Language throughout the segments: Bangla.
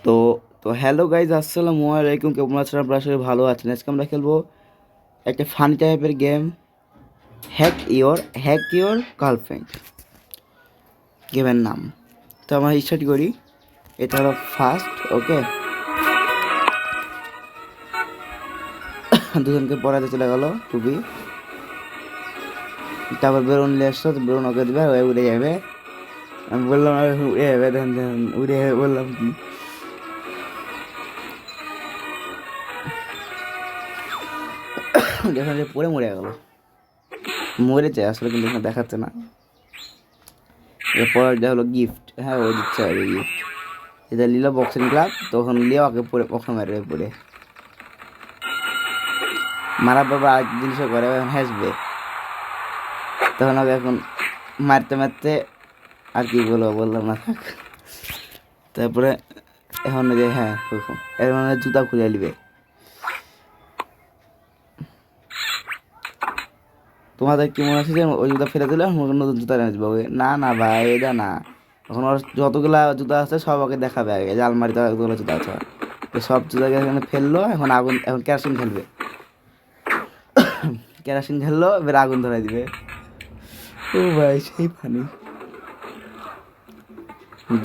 তো তো হ্যালো গাইজ, আসসালামু আলাইকুম। কেমন আছেন আপনারা? আসলে ভালো আছেন। আজকে আমরা খেলবো একটা ফানি টাইপের গেম, হ্যাক ইওর গার্লফ্রেন্ড। গেমের নাম। তো আমরা স্টার্ট করি। এটা হলো ফার্স্ট, ওকে। দুজনকে পড়াতে চলে গেল টুপি। তারপর বেরোন নিয়ে আসতো, বেরোন ওকে দেবে, ও উড়ে যাবে। আমি বললাম উড়ে যাবে, দেন উড়ে যাবে বললাম কি, যখন পড়ে মরে গেল। মরেছে আসলে, কিন্তু এখানে দেখাচ্ছে না। এরপর যা হলো গিফট, হ্যাঁ ও দিচ্ছে আর গিফট। এটা নিল বক্সিং ক্লাব, তখন নিয়ে ওকে পরে ওকে মারবে পরে মারা বাবা আরেক জিনিসও করে, এখন হাসবে। তখন ওকে এখন মারতে মারতে আর কি বলবো, বললাম না থাক। তারপরে এখন যে হ্যাঁ এর মানে জুতা খুলে নিবে। তোমাদের কি মনে আছে যে ওই জুতা ফেলে দিলে নতুন জুতা এনে দিবে? না না ভাই, এটা না। এখন ওর যতগুলা জুতা আছে সব ওকে দেখাবে আগে, যে আলমারিতে এতগুলো জুতা আছে। তো সব জুতাকে এখানে ফেললো, এখন আগুন, এখন কেরোসিন ঢালবে। কেরোসিন ঢাললো, এবার আগুন ধরাই দিবে। ও ভাই সেই ফানি।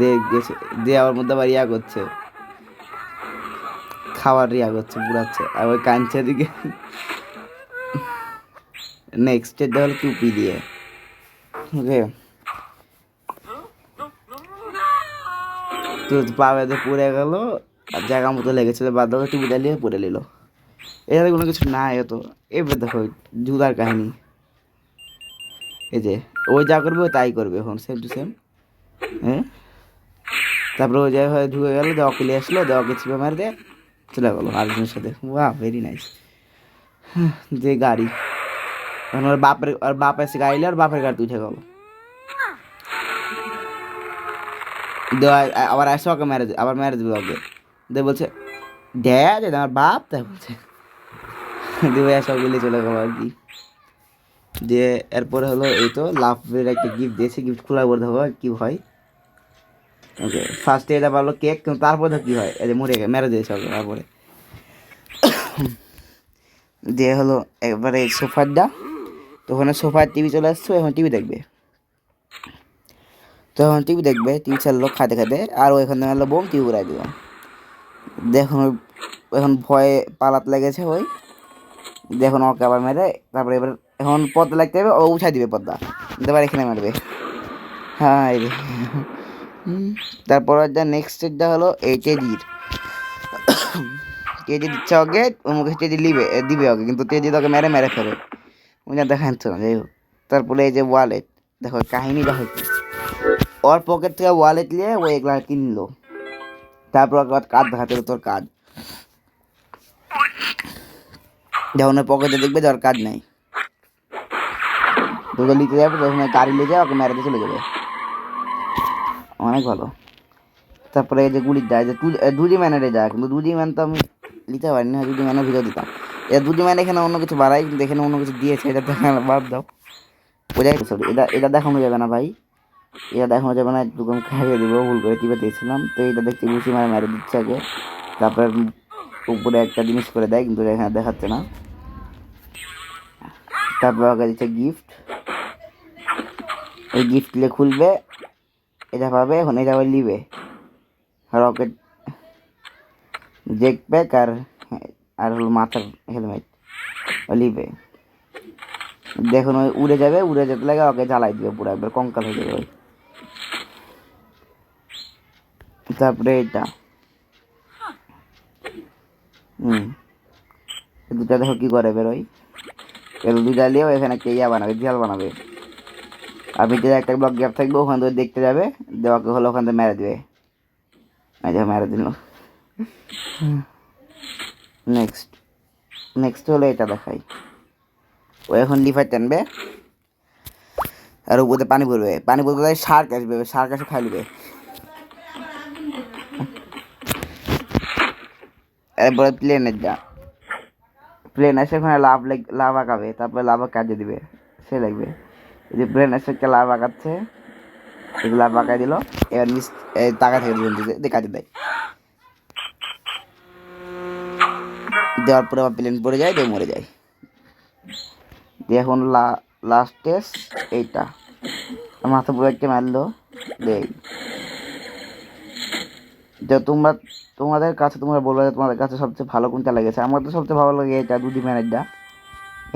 দেখ গেছে, দিয়ে আমার মধ্যে আবার ইয়া করছে, খাবার ইয়া করছে, বুড়াচ্ছে, আর ওই কাঞ্চা দিকে। নেক্সট এটা হলো টুপি দিয়ে, ওকে। তো পাবে পড়ে গেল, আর জায়গা মতো লেগেছিল, বাদ দাও টুপি ডালিয়ে পড়ে নিল। এখানে কোনো কিছু নাই তো। এবার দেখো জুতার কাহিনী। এই যে ওই যা করবে ও তাই করবে, এখন সেম টু সেম। হ্যাঁ, তারপরে ওই জায়গায় ঢুকে গেল, দেওয়াকে নিয়ে আসলো, দেওয়াকে ছিপে মার দিয়ে চলে গেলো আরেকজনের সাথে। বাহ, ভেরি নাইস। যে গাড়ি, এখন ওর বাপ এসে গাড়ি নিয়ে, আর বাপের গাড়িতে উঠে গেল। দেওয়া আবার আসে ওকে ম্যারেজ, আবার ম্যারেজ দিল ওকে। দিয়ে বলছে ড্যাড, এটা আমার বাপ, তাই বলছে। দিয়ে সব গেলে চলে গেলো আর কি। দিয়ে এরপরে হলো এই তো লাভের একটা গিফট দিয়েছে, গিফট খোলার পর দেখো কি হয়। ওকে, ফার্স্টে এটা পারলো কেক, কিন্তু তারপর দেখো কি হয়, এই যে মরে গেছে, মেরে দিয়েছে ওকে। তারপরে দিয়ে হলো একবারে সোফারটা, তো ওখানে সোফার টিভি চলে আসছে, এখন টিভি দেখবে। তো এখন টিভি দেখবে, টিভি ছাড়লো খাতে খাতে, আর ওইখানে হলো বোম, টিভি উড়াই দিল। দেখুন এখন ভয়ে পালাতে লেগেছে ওই। দেখুন ওকে আবার মেরে, তারপরে এবার এখন পর্দা লাগতে হবে, ও উঠাই দিবে পর্দা, এবার এখানে মারবে। হ্যাঁ এই যে। তারপর যা নেক্সট স্টেজটা হলো এই টেডির। টেডি দিচ্ছে ওকে, ওর মুখে টেডি দিবে ওকে, কিন্তু টেডি তোকে মেরে মেরে ফেলে। বুঝা দেখান তো, যাই হোক। তারপরে এই যে ওয়ালেট, দেখো কাহিনী দেখো কি। ওর পকেট থেকে ওয়ালেট নিয়ে ও এগুলা কিনলো। তারপর ওর কার্ড দেখাতে হবে, তোর কার্ড। যখন ওর পকেটে দেখবে যে ওর কার্ড নেই, তোকে নিতে যাবে, যখন গাড়ি নিয়ে যাবে ওকে মেরে দিয়ে চলে যাবে। অনেক ভালো। তারপরে এই যে গুলির যায়, যে দুজি ম্যানের যায়, কিন্তু দুজি ম্যান তো আমি নিতে পারি না, দুজি ম্যানের ভিতরে দিতাম। দুজি ম্যান এখানে অন্য কিছু বাড়াই, কিন্তু এখানে অন্য কিছু দিয়েছে, এটা দেখা বাদ দাও। বোঝাই সরি, এটা এটা দেখানো যাবে না ভাই, এটা দেখানো যাবে না, একটু আমি খাইয়ে দেবো, ভুল করে টিপে দিয়েছিলাম। তো এটা দেখছি ঘুষি মারে মেরে দিচ্ছে আগে, তারপরে উপরে একটা জিনিস করে দেয়, কিন্তু এখানে দেখাচ্ছে না। তারপর আগে দিচ্ছে গিফট, ওই গিফট খুলবে, এটা পাবে, এখন এটা আবার নিবে। রকেট, জেক প্যাক, আর হলো মাথার হেলমেট লিবে। দেখুন ওই উড়ে যাবে, উড়ে যেতে লাগে ওকে জ্বালাই দিবে, পুরো একবার কঙ্কাল হয়ে যাবে ওই। তারপরে এটা দুটা দেখো কি করে বেরোয়, এর দুটা নিয়েও এখানে একটা ইয়া বানাবে, ঝাল বানাবে। আর ভিতরে একটা ব্লক গ্যাপ থাকবে, ওখান থেকে দেখতে যাবে, দেওয়াকে হলো ওখান থেকে মেরে দেবে। আচ্ছা মেরে দিল। নেক্সট নেক্সট হলো এটা দেখাই। ও এখন লিভার টানবে, আর উপরে পানি পড়বে, পানি পড়বে, শার্ক আসবে, শার্ক এসে খাই লিবে। এরপরে প্লেনের যা, প্লেন এসে ওখানে লাভ আঁকাবে, তারপরে লাভ কাজে দিবে, সে লাগবে। এই যে প্লেন এসে একটা লাভ আঁকাচ্ছে, লাভ আঁকাই দিল। এবার টাকা থেকে দিবেন, কাজে দেয়। দেওয়ার পরে আবার প্লেন পড়ে যায়, দিয়ে মরে যায়। দিয়ে এখন লাস্ট টেস্ট এইটা, মাথা পুরো একটা মারলো। দেই যে তোমাদের কাছে তোমরা বলবে যে তোমাদের কাছে সবচেয়ে ভালো কোনটা লেগেছে। আমার তো সবচেয়ে ভালো লাগে এটা, 2D ম্যানেজটা।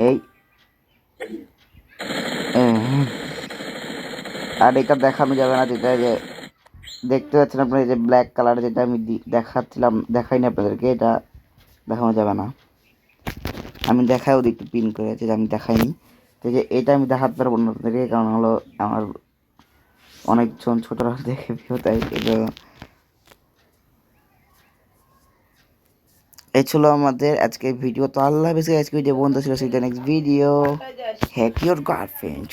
এই আর এটা দেখানো যাবে না, যেটা যে দেখতে পাচ্ছেন আপনার, যে ব্ল্যাক কালার, যেটা আমি দেখাচ্ছিলাম, দেখাইনি আপনাদেরকে, এটা দেখানো যাবে না। আমি দেখাও দিই একটু পিন করে, যে আমি দেখাইনি। তো যে এটা আমি দেখাতে পারবো না আপনাদেরকে, কারণ হলো আমার অনেকজন ছোটরা দেখে ভিউ, তাই এই ছিল আমাদের আজকের ভিডিও। তো আল্লাহ হাফেজ, আজকে যে বন্ধু ছিল সেটা next video. Hack your girlfriend.